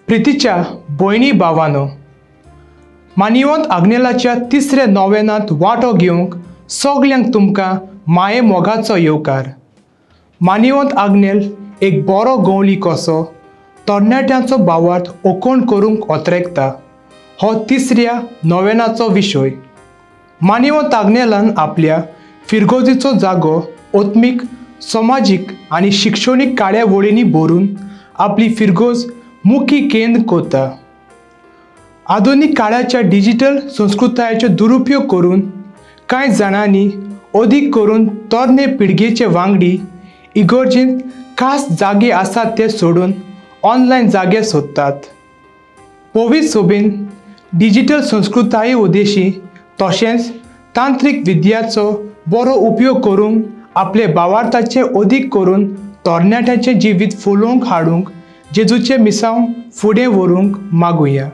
प्रितीच्या भयणी भावांनो, मानिवंत आग्नेलाच्या तिसऱ्या नोवेनांत वांटो घेवंक सगल्यांक तुमकां माये मोगाचो येवकार। मानिवंत आग्नेल एक बरो गवळी कसो तरणाट्यांचो भावार्थ ओकोण करूंक ओतरेकता हो तिसऱ्या नोवेनाचो विशय। मानिवंत आग्नेलान आपल्या फिरगोजीचो जागो ओत्मीक, समाजीक आनी शिक्षणीक कार्यावळींनी भरून आपली फिरगोज मुखी केंद्र कोता। आधुनिक काळाच्या डिजिटल संस्कृतायेचो दुरुपयोग करून कांय जाणांनी अदीक करून तरणे पिळगेचे वांगडी इगर्जेंत खास जागे आसात ते सोडून ऑनलायन जागे सोदतात। पवित्र सोबीन डिजिटल संस्कृताये उद्देशी तशेंच तांत्रीक विद्याचो बरो उपयोग करून आपले भावार्थाचे अदीक करून तरणाट्यांचे जिवीत फुलोवंक हाडूंक जेजूचे मिसांव फुडें व्हरूंक मागुया।